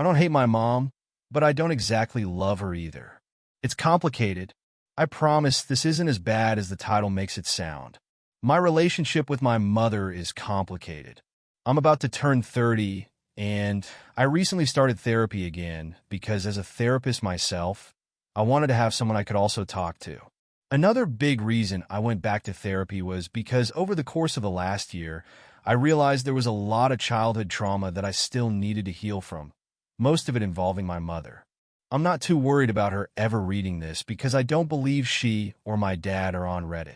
I don't hate my mom, but I don't exactly love her either. It's complicated. I promise this isn't as bad as the title makes it sound. My relationship with my mother is complicated. I'm about to turn 30, and I recently started therapy again because as a therapist myself, I wanted to have someone I could also talk to. Another big reason I went back to therapy was because over the course of the last year, I realized there was a lot of childhood trauma that I still needed to heal from, most of it involving my mother. I'm not too worried about her ever reading this because I don't believe she or my dad are on Reddit.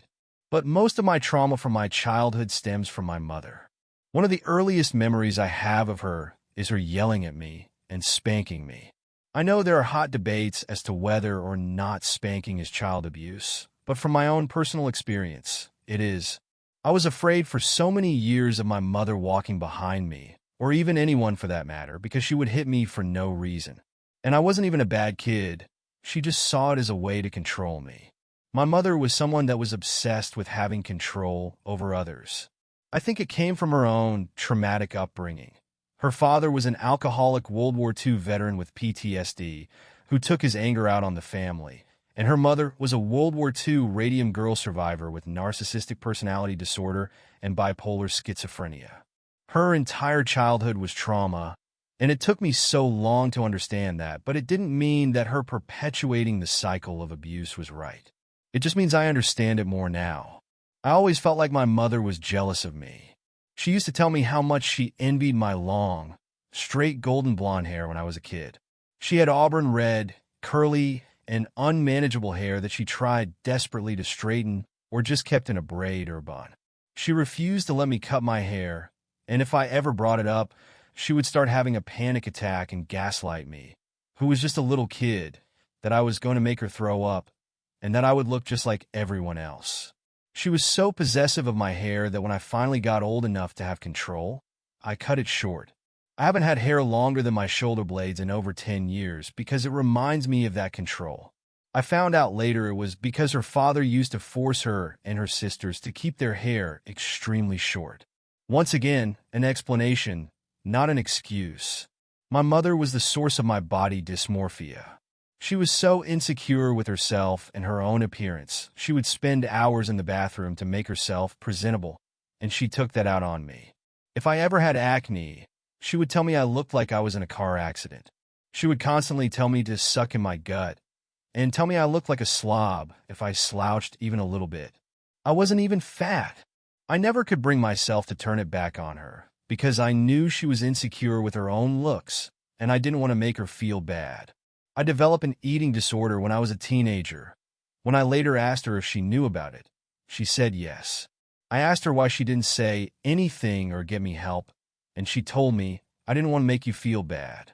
But most of my trauma from my childhood stems from my mother. One of the earliest memories I have of her is her yelling at me and spanking me. I know there are hot debates as to whether or not spanking is child abuse, but from my own personal experience, it is. I was afraid for so many years of my mother walking behind me, or even anyone for that matter, because she would hit me for no reason. And I wasn't even a bad kid. She just saw it as a way to control me. My mother was someone that was obsessed with having control over others. I think it came from her own traumatic upbringing. Her father was an alcoholic World War II veteran with PTSD who took his anger out on the family, and her mother was a World War II Radium Girl survivor with narcissistic personality disorder and bipolar schizophrenia. Her entire childhood was trauma, and it took me so long to understand that, but it didn't mean that her perpetuating the cycle of abuse was right. It just means I understand it more now. I always felt like my mother was jealous of me. She used to tell me how much she envied my long, straight golden blonde hair when I was a kid. She had auburn red, curly, and unmanageable hair that she tried desperately to straighten or just kept in a braid or bun. She refused to let me cut my hair, and if I ever brought it up, she would start having a panic attack and gaslight me, who was just a little kid, that I was going to make her throw up, and that I would look just like everyone else. She was so possessive of my hair that when I finally got old enough to have control, I cut it short. I haven't had hair longer than my shoulder blades in over 10 years because it reminds me of that control. I found out later it was because her father used to force her and her sisters to keep their hair extremely short. Once again, an explanation, not an excuse. My mother was the source of my body dysmorphia. She was so insecure with herself and her own appearance, she would spend hours in the bathroom to make herself presentable, and she took that out on me. If I ever had acne, she would tell me I looked like I was in a car accident. She would constantly tell me to suck in my gut, and tell me I looked like a slob if I slouched even a little bit. I wasn't even fat. I never could bring myself to turn it back on her, because I knew she was insecure with her own looks, and I didn't want to make her feel bad. I developed an eating disorder when I was a teenager. When I later asked her if she knew about it, she said yes. I asked her why she didn't say anything or get me help, and she told me, I didn't want to make you feel bad.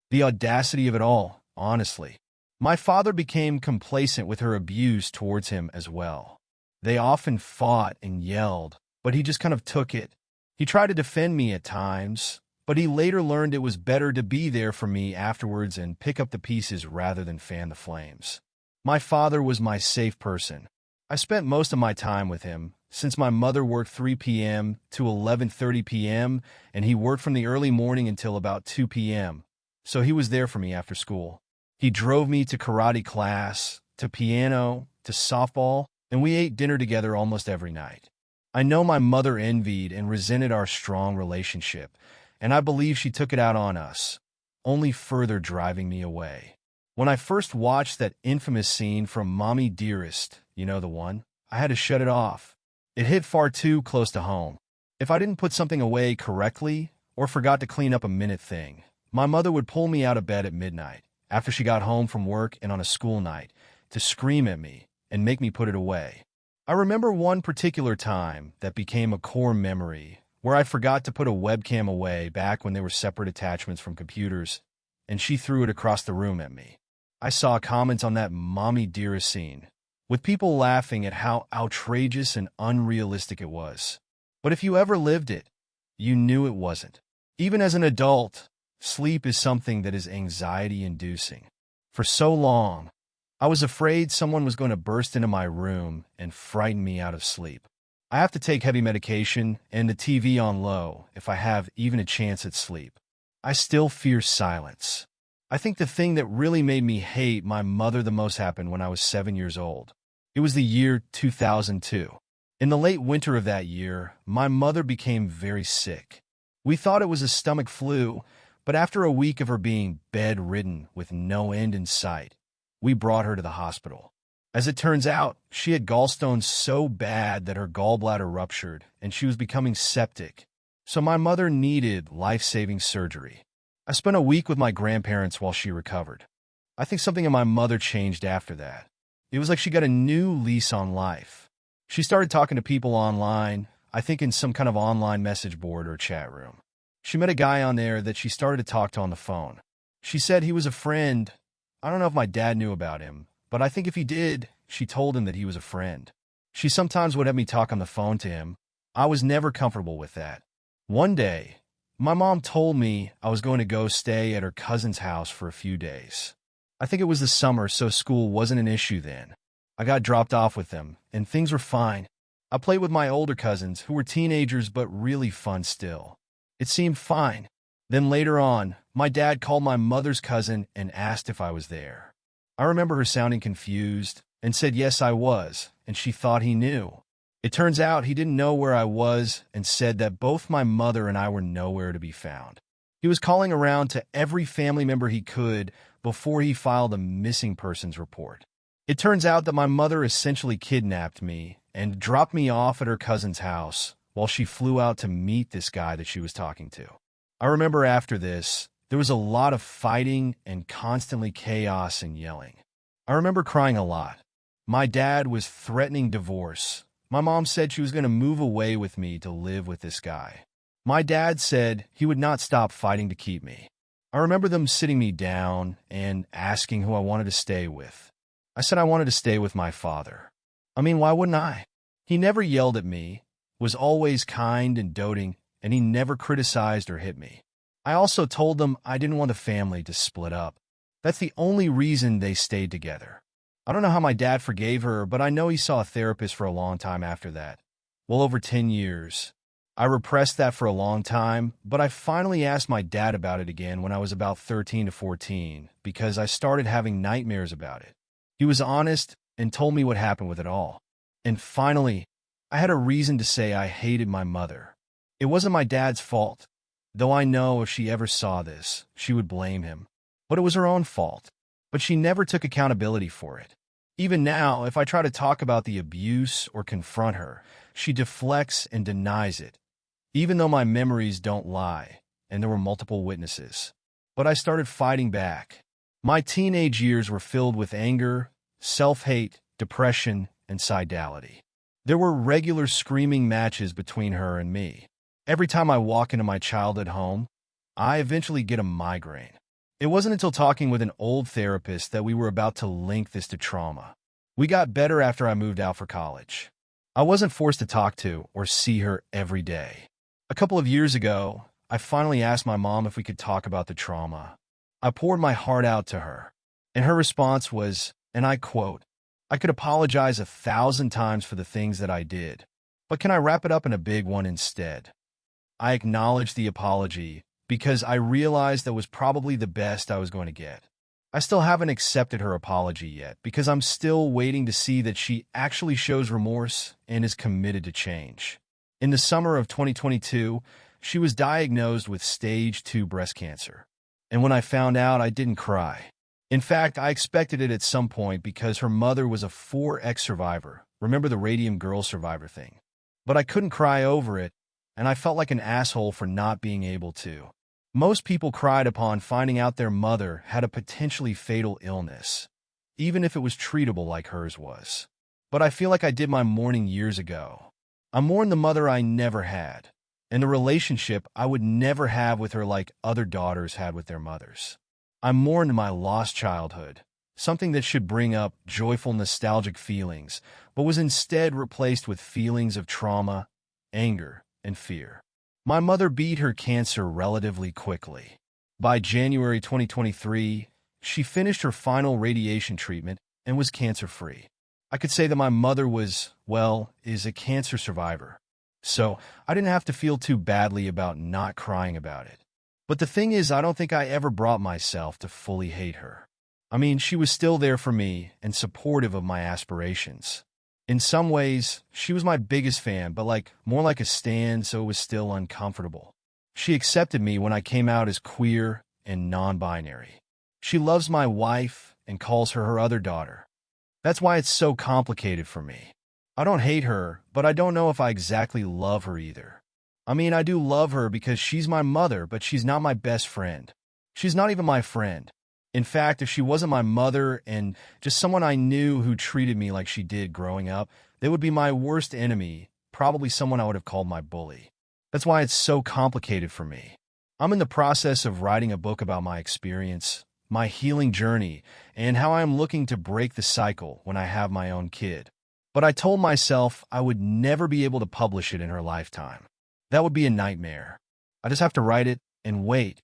The audacity of it all, honestly. My father became complacent with her abuse towards him as well. They often fought and yelled, but he just kind of took it. He tried to defend me at times, but he later learned it was better to be there for me afterwards and pick up the pieces rather than fan the flames. My father was my safe person. I spent most of my time with him, since my mother worked 3 p.m. to 11:30 p.m., and he worked from the early morning until about 2 p.m., so he was there for me after school. He drove me to karate class, to piano, to softball, and we ate dinner together almost every night. I know my mother envied and resented our strong relationship, and I believe she took it out on us, only further driving me away. When I first watched that infamous scene from Mommy Dearest, you know the one, I had to shut it off. It hit far too close to home. If I didn't put something away correctly or forgot to clean up a minute thing, my mother would pull me out of bed at midnight, after she got home from work and on a school night, to scream at me and make me put it away. I remember one particular time that became a core memory where I forgot to put a webcam away back when they were separate attachments from computers, and she threw it across the room at me. I saw comments on that Mommy Dearest scene, with people laughing at how outrageous and unrealistic it was. But if you ever lived it, you knew it wasn't. Even as an adult, sleep is something that is anxiety-inducing. For so long, I was afraid someone was going to burst into my room and frighten me out of sleep. I have to take heavy medication and the TV on low if I have even a chance at sleep. I still fear silence. I think the thing that really made me hate my mother the most happened when I was 7 years old. It was the year 2002. In the late winter of that year, my mother became very sick. We thought it was a stomach flu, but after a week of her being bedridden with no end in sight, we brought her to the hospital. As it turns out, she had gallstones so bad that her gallbladder ruptured and she was becoming septic. So my mother needed life-saving surgery. I spent a week with my grandparents while she recovered. I think something in my mother changed after that. It was like she got a new lease on life. She started talking to people online, I think in some kind of online message board or chat room. She met a guy on there that she started to talk to on the phone. She said he was a friend. I don't know if my dad knew about him, but I think if he did, she told him that he was a friend. She sometimes would have me talk on the phone to him. I was never comfortable with that. One day, my mom told me I was going to go stay at her cousin's house for a few days. I think it was the summer, so school wasn't an issue then. I got dropped off with them, and things were fine. I played with my older cousins, who were teenagers but really fun still. It seemed fine. Then later on, my dad called my mother's cousin and asked if I was there. I remember her sounding confused and said yes I was, and she thought he knew. It turns out he didn't know where I was and said that both my mother and I were nowhere to be found. He was calling around to every family member he could before he filed a missing persons report. It turns out that my mother essentially kidnapped me and dropped me off at her cousin's house while she flew out to meet this guy that she was talking to. I remember after this, there was a lot of fighting and constantly chaos and yelling. I remember crying a lot. My dad was threatening divorce. My mom said she was going to move away with me to live with this guy. My dad said he would not stop fighting to keep me. I remember them sitting me down and asking who I wanted to stay with. I said I wanted to stay with my father. I mean, why wouldn't I? He never yelled at me, was always kind and doting, and he never criticized or hit me. I also told them I didn't want the family to split up. That's the only reason they stayed together. I don't know how my dad forgave her, but I know he saw a therapist for a long time after that. Well, over 10 years. I repressed that for a long time, but I finally asked my dad about it again when I was about 13 to 14 because I started having nightmares about it. He was honest and told me what happened with it all. And finally, I had a reason to say I hated my mother. It wasn't my dad's fault, though I know if she ever saw this, she would blame him. But it was her own fault. But she never took accountability for it. Even now, if I try to talk about the abuse or confront her, she deflects and denies it, even though my memories don't lie, and there were multiple witnesses. But I started fighting back. My teenage years were filled with anger, self-hate, depression, and suicidality. There were regular screaming matches between her and me. Every time I walk into my childhood home, I eventually get a migraine. It wasn't until talking with an old therapist that we were about to link this to trauma. We got better after I moved out for college. I wasn't forced to talk to or see her every day. A couple of years ago, I finally asked my mom if we could talk about the trauma. I poured my heart out to her, and her response was, and I quote, "I could apologize 1,000 times for the things that I did, but can I wrap it up in a big one instead?" I acknowledged the apology because I realized that was probably the best I was going to get. I still haven't accepted her apology yet because I'm still waiting to see that she actually shows remorse and is committed to change. In the summer of 2022, she was diagnosed with stage 2 breast cancer. And when I found out, I didn't cry. In fact, I expected it at some point because her mother was a 4X survivor. Remember the Radium Girl survivor thing? But I couldn't cry over it, and I felt like an asshole for not being able to. Most people cried upon finding out their mother had a potentially fatal illness, even if it was treatable like hers was. But I feel like I did my mourning years ago. I mourned the mother I never had, and the relationship I would never have with her like other daughters had with their mothers. I mourned my lost childhood, something that should bring up joyful nostalgic feelings, but was instead replaced with feelings of trauma, anger, and fear. My mother beat her cancer relatively quickly. By January 2023, she finished her final radiation treatment and was cancer-free. I could say that my mother is a cancer survivor. So I didn't have to feel too badly about not crying about it. But the thing is, I don't think I ever brought myself to fully hate her. I mean, she was still there for me and supportive of my aspirations. In some ways, she was my biggest fan, but more like a stan, so it was still uncomfortable. She accepted me when I came out as queer and non-binary. She loves my wife and calls her other daughter. That's why it's so complicated for me. I don't hate her, but I don't know if I exactly love her either. I mean, I do love her because she's my mother, but she's not my best friend. She's not even my friend. In fact, if she wasn't my mother and just someone I knew who treated me like she did growing up, they would be my worst enemy, probably someone I would have called my bully. That's why it's so complicated for me. I'm in the process of writing a book about my experience, my healing journey, and how I'm looking to break the cycle when I have my own kid. But I told myself I would never be able to publish it in her lifetime. That would be a nightmare. I just have to write it and wait.